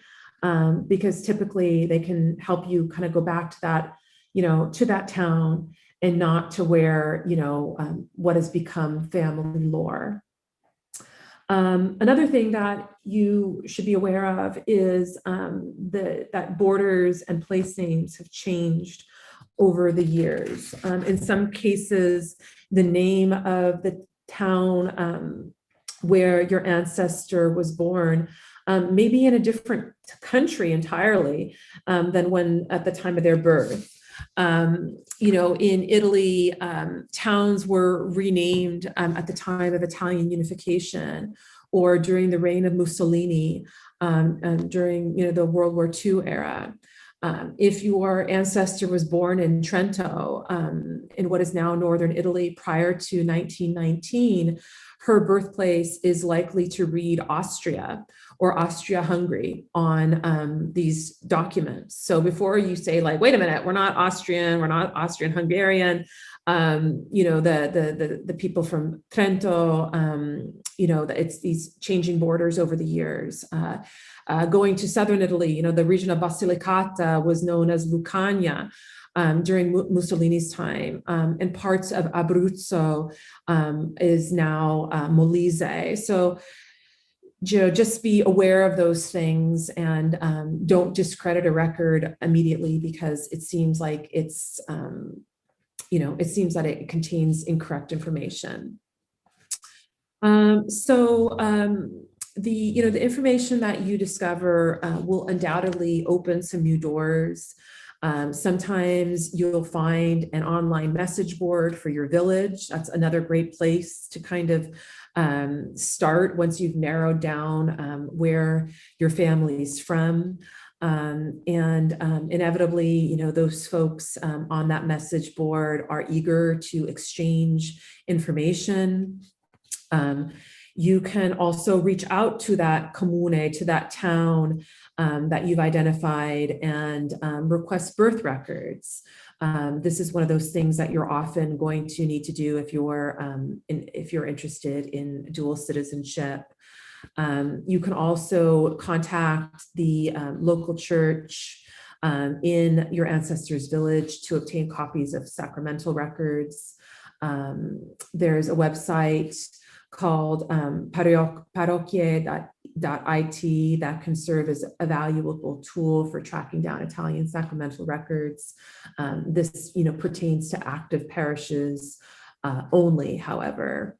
because typically they can help you kind of go back to that, to that town and not to where, what has become family lore. Another thing that you should be aware of is that borders and place names have changed over the years. In some cases, the name of the town where your ancestor was born may be in a different country entirely than when at the time of their birth. In Italy, towns were renamed at the time of Italian unification or during the reign of Mussolini, during the World War II era. If your ancestor was born in Trento, in what is now northern Italy prior to 1919, her birthplace is likely to read Austria or Austria-Hungary on these documents. So before you say like, wait a minute, we're not Austrian, we're not Austrian-Hungarian, the people from Trento, it's these changing borders over the years. Going to southern Italy, the region of Basilicata was known as Lucania during Mussolini's time, and parts of Abruzzo is now Molise. So just be aware of those things and don't discredit a record immediately because it seems like it's, it seems that it contains incorrect information. The information that you discover will undoubtedly open some new doors. Sometimes you'll find an online message board for your village. That's another great place to kind of start once you've narrowed down where your family's from. Inevitably, those folks on that message board are eager to exchange information. You can also reach out to that comune, to that town that you've identified and request birth records. This is one of those things that you're often going to need to do if you're interested in dual citizenship. You can also contact the local church in your ancestor's village to obtain copies of Sacramental Records. There's a website called parroquie.it that can serve as a valuable tool for tracking down Italian sacramental records. This pertains to active parishes only, however.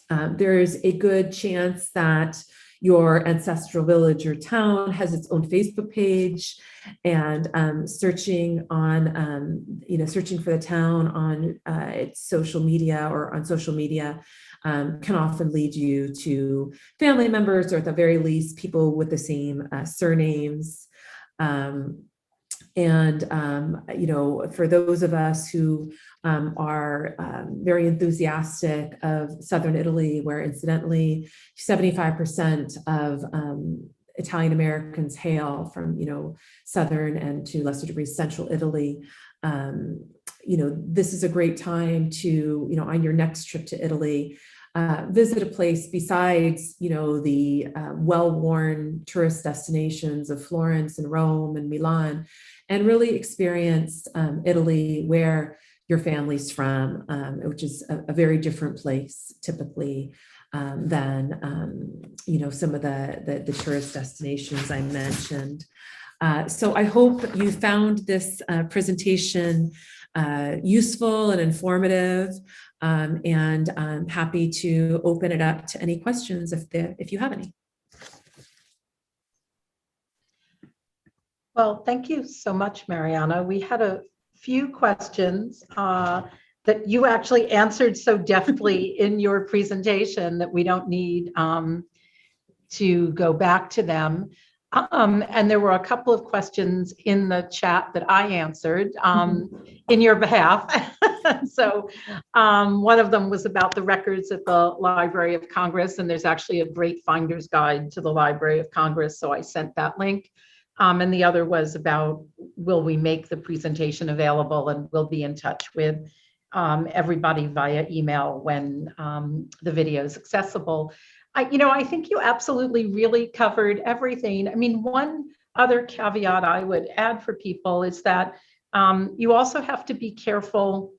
There's a good chance that your ancestral village or town has its own Facebook page, and searching for the town on its social media or on social media can often lead you to family members, or at the very least, people with the same surnames. For those of us who are very enthusiastic of Southern Italy, where incidentally 75% of Italian Americans hail from, Southern and to lesser degrees Central Italy, this is a great time to, on your next trip to Italy, visit a place besides, the well-worn tourist destinations of Florence and Rome and Milan, and really experience Italy where your family's from, which is a very different place typically than, some of the tourist destinations I mentioned. So I hope you found this presentation useful and informative, and I'm happy to open it up to any questions if you have any. Well, thank you so much, Marianna. We had a few questions that you actually answered so deftly in your presentation that we don't need to go back to them. And there were a couple of questions in the chat that I answered in your behalf. So one of them was about the records at the Library of Congress, and there's actually a great finder's guide to the Library of Congress, so I sent that link. And the other was about, will we make the presentation available, and we'll be in touch with everybody via email when the video is accessible. I think you absolutely really covered everything. I mean, one other caveat I would add for people is that you also have to be careful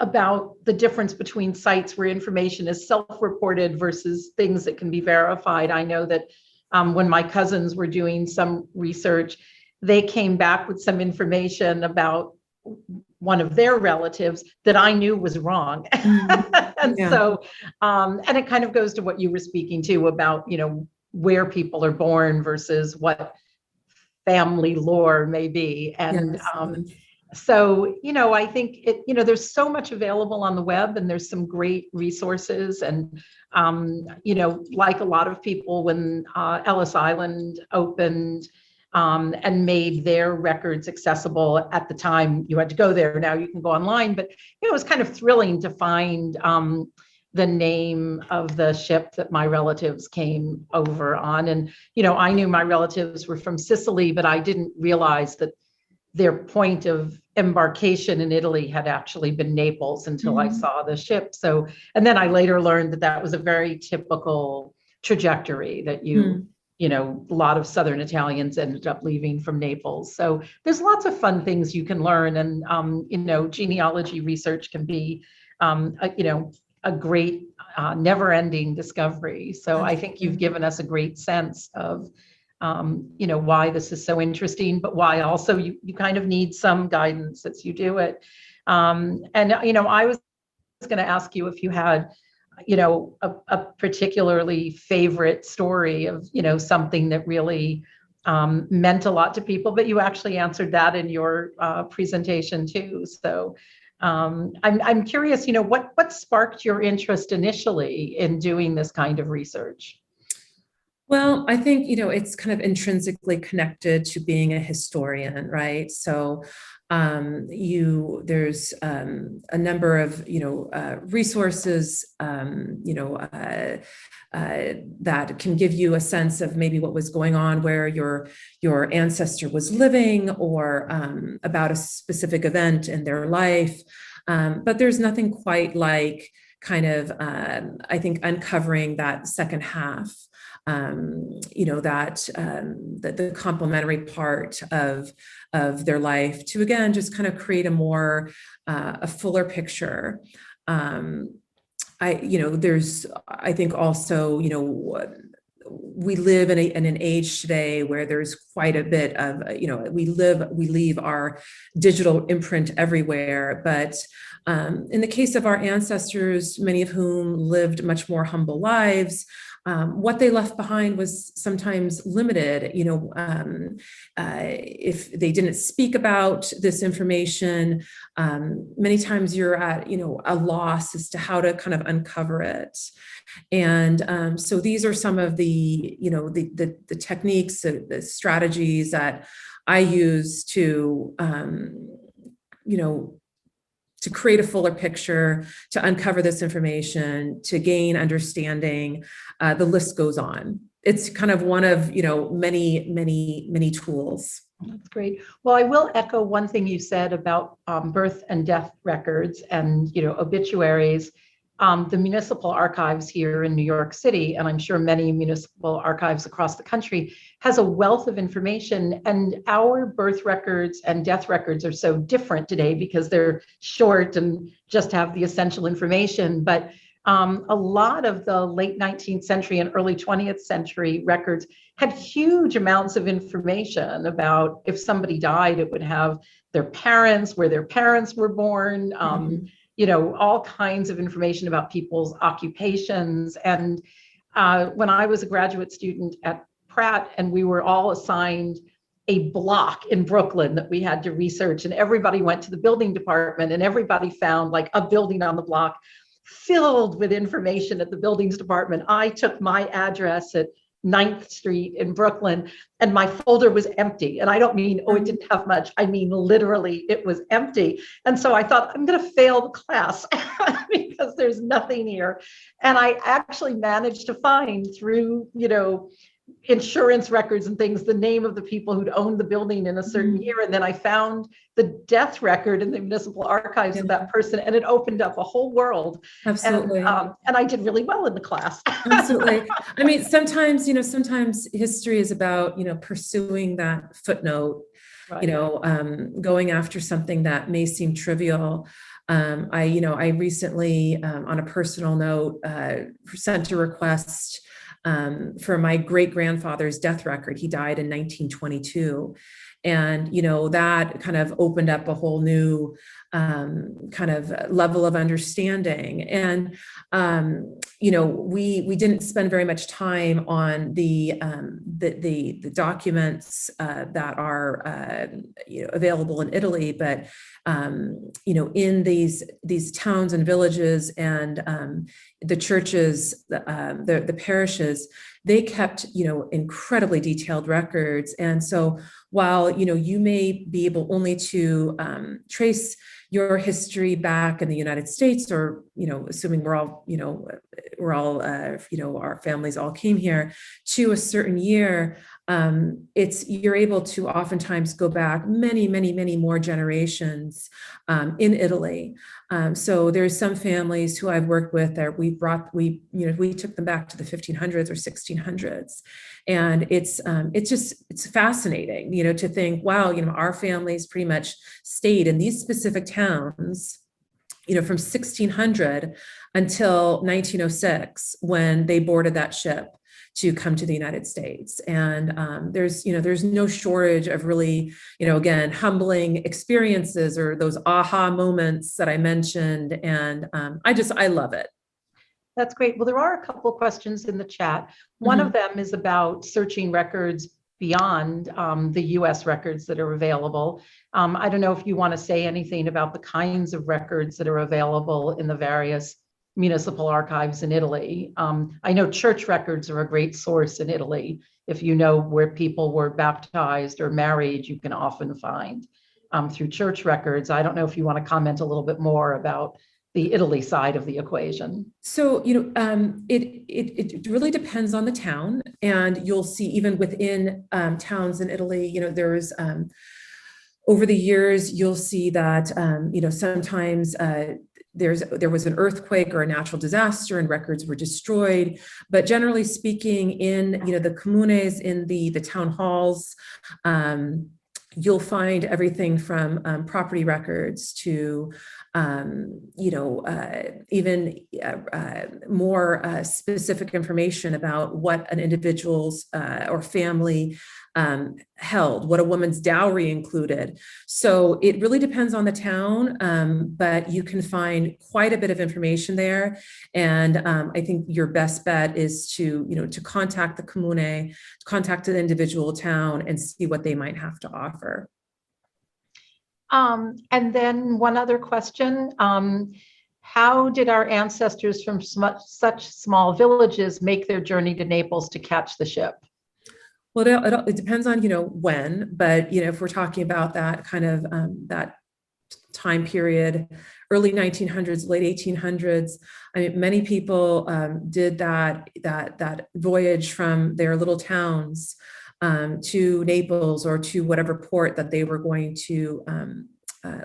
about the difference between sites where information is self-reported versus things that can be verified. I know that when my cousins were doing some research, they came back with some information about one of their relatives that I knew was wrong. And so, and it kind of goes to what you were speaking to about, where people are born versus what family lore may be. And so, I think there's so much available on the web, and there's some great resources. And, like a lot of people, when Ellis Island opened and made their records accessible at the time, you had to go there. Now you can go online, but it was kind of thrilling to find the name of the ship that my relatives came over on. And, I knew my relatives were from Sicily, but I didn't realize that their point of embarkation in Italy had actually been Naples until I saw the ship. So, and then I later learned that that was a very typical trajectory that a lot of Southern Italians ended up leaving from Naples. So there's lots of fun things you can learn. And, genealogy research can be, a great never-ending discovery. So I think you've given us a great sense of why this is so interesting, but why also you kind of need some guidance as you do it. And, I was going to ask you if you had, a particularly favorite story of, something that really meant a lot to people, but you actually answered that in your presentation too. So I'm curious, what sparked your interest initially in doing this kind of research? Well, I think, it's kind of intrinsically connected to being a historian, right? So there's a number of, resources, that can give you a sense of maybe what was going on where your ancestor was living, or about a specific event in their life. But there's nothing quite like kind of, I think, uncovering that second half. The complementary part of their life to, again, just kind of create a fuller picture. I think also, we live in an age today where there's quite a bit of, we leave our digital imprint everywhere. But in the case of our ancestors, many of whom lived much more humble lives, what they left behind was sometimes limited. If they didn't speak about this information, many times you're at, a loss as to how to kind of uncover it. And so these are some of the, the techniques, the strategies that I use to, to create a fuller picture, to uncover this information, to gain understanding. The list goes on. It's kind of one of, many tools. That's great. Well, I will echo one thing you said about birth and death records and, obituaries. The municipal archives here in New York City, and I'm sure many municipal archives across the country, has a wealth of information. And our birth records and death records are so different today because they're short and just have the essential information. But a lot of the late 19th century and early 20th century records had huge amounts of information about if somebody died, it would have their parents, where their parents were born, all kinds of information about people's occupations. And when I was a graduate student at Pratt, and we were all assigned a block in Brooklyn that we had to research, and everybody went to the building department, and everybody found like a building on the block filled with information at the buildings department. I took my address at 9th Street in Brooklyn, and my folder was empty. And I don't mean, it didn't have much. I mean, literally, it was empty. And so I thought, I'm going to fail the class because there's nothing here. And I actually managed to find through, insurance records and things, the name of the people who'd owned the building in a certain year. And then I found the death record in the municipal archives of that person, and it opened up a whole world. Absolutely. And I did really well in the class. Absolutely. I mean, sometimes history is about, pursuing that footnote, right. Going after something that may seem trivial. I recently, on a personal note, sent a request for my great-grandfather's death record. He died in 1922. And, that kind of opened up a whole new kind of level of understanding. And, we didn't spend very much time on the documents that are, available in Italy, but, in these towns and villages and the churches, the parishes, they kept, incredibly detailed records. And so while, you may be able only to trace your history back in the United States, or, assuming we're all, our families all came here to a certain year, you're able to oftentimes go back many, many, many more generations in Italy. So there's some families who I've worked with that we took them back to the 1500s or 1600s. And it's fascinating, to think, wow, our families pretty much stayed in these specific towns, from 1600 until 1906, when they boarded that ship to come to the United States. And there's no shortage of really, again, humbling experiences or those aha moments that I mentioned. And I love it. That's great. Well, there are a couple of questions in the chat. One of them is about searching records beyond the US records that are available. I don't know if you want to say anything about the kinds of records that are available in the various municipal archives in Italy. I know church records are a great source in Italy. If you know where people were baptized or married, you can often find through church records. I don't know if you want to comment a little bit more about the Italy side of the equation. So, it really depends on the town, and you'll see even within towns in Italy, there's over the years, you'll see that, sometimes there was an earthquake or a natural disaster and records were destroyed. But generally speaking, in the comunes, in the town halls, you'll find everything from property records to even more specific information about what an individual's or family held, what a woman's dowry included. So it really depends on the town, but you can find quite a bit of information there. And I think your best bet is to contact the comune, contact an individual town and see what they might have to offer. And then one other question. How did our ancestors from such small villages make their journey to Naples to catch the ship? Well, it depends on, when, but, if we're talking about that kind of, that time period, early 1900s, late 1800s, I mean, many people did that voyage from their little towns to Naples or to whatever port that they were going to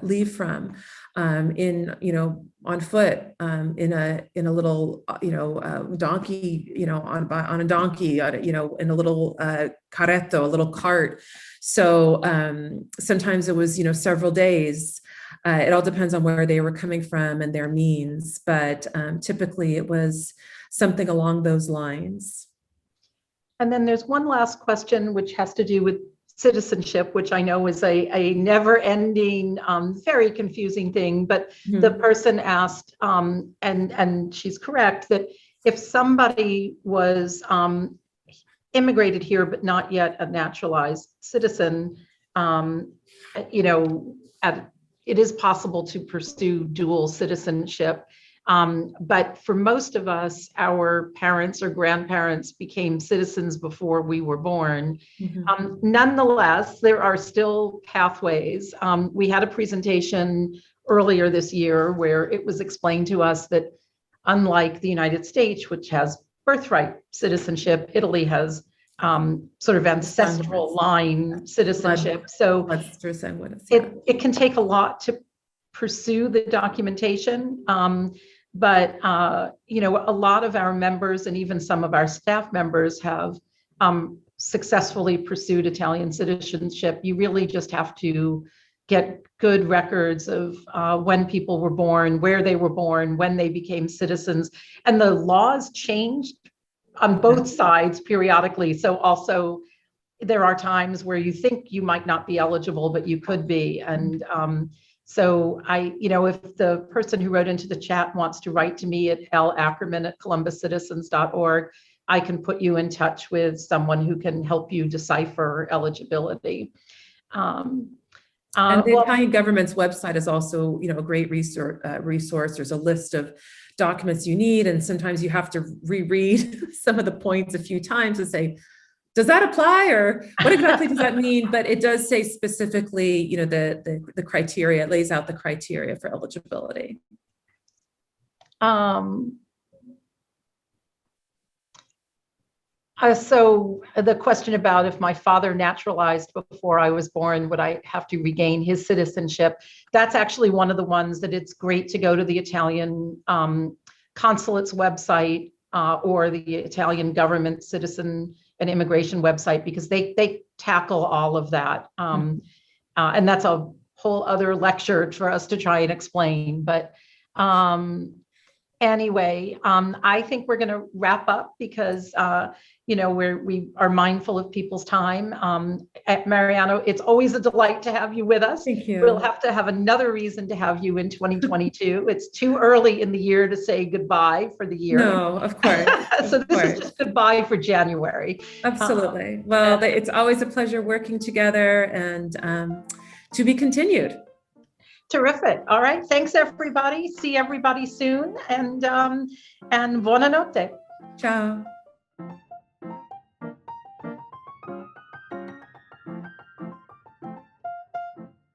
leave from, on foot, in a little donkey, on a donkey, in a little carretto, a little cart. So sometimes it was several days. It all depends on where they were coming from and their means, but typically it was something along those lines. And then there's one last question, which has to do with citizenship, which I know is a never-ending, very confusing thing. But the person asked, and she's correct, that if somebody was immigrated here but not yet a naturalized citizen, it is possible to pursue dual citizenship. But for most of us, our parents or grandparents became citizens before we were born. Nonetheless, there are still pathways. We had a presentation earlier this year where it was explained to us that unlike the United States, which has birthright citizenship, Italy has sort of ancestral line citizenship. So it can take a lot to pursue the documentation. But you know, a lot of our members and even some of our staff members have successfully pursued Italian citizenship. You really just have to get good records of when people were born, where they were born, when they became citizens. And the laws changed on both sides periodically. So also there are times where you think you might not be eligible, but you could be. And so you know, if the person who wrote into the chat wants to write to me at lackerman@columbuscitizens.org, I can put you in touch with someone who can help you decipher eligibility. And the Italian government's website is also, you know, a great resource. There's a list of documents you need, and sometimes you have to reread some of the points a few times and say, does that apply, or what exactly does that mean? But it does say specifically, you know, the criteria. It lays out the criteria for eligibility. So the question about if my father naturalized before I was born, would I have to regain his citizenship? That's actually one of the ones that it's great to go to the Italian consulate's website or the Italian government citizen and immigration website, because they tackle all of that. And that's a whole other lecture for us to try and explain. But anyway, I think we're going to wrap up because you know, we are mindful of people's time. At Marianna, it's always a delight to have you with us. Thank you. We'll have to have another reason to have you in 2022. It's too early in the year to say goodbye for the year. No, of course. So this is just goodbye for January. Absolutely. Well, it's always a pleasure working together, and to be continued. Terrific. All right. Thanks, everybody. See everybody soon. And buonanotte. Ciao.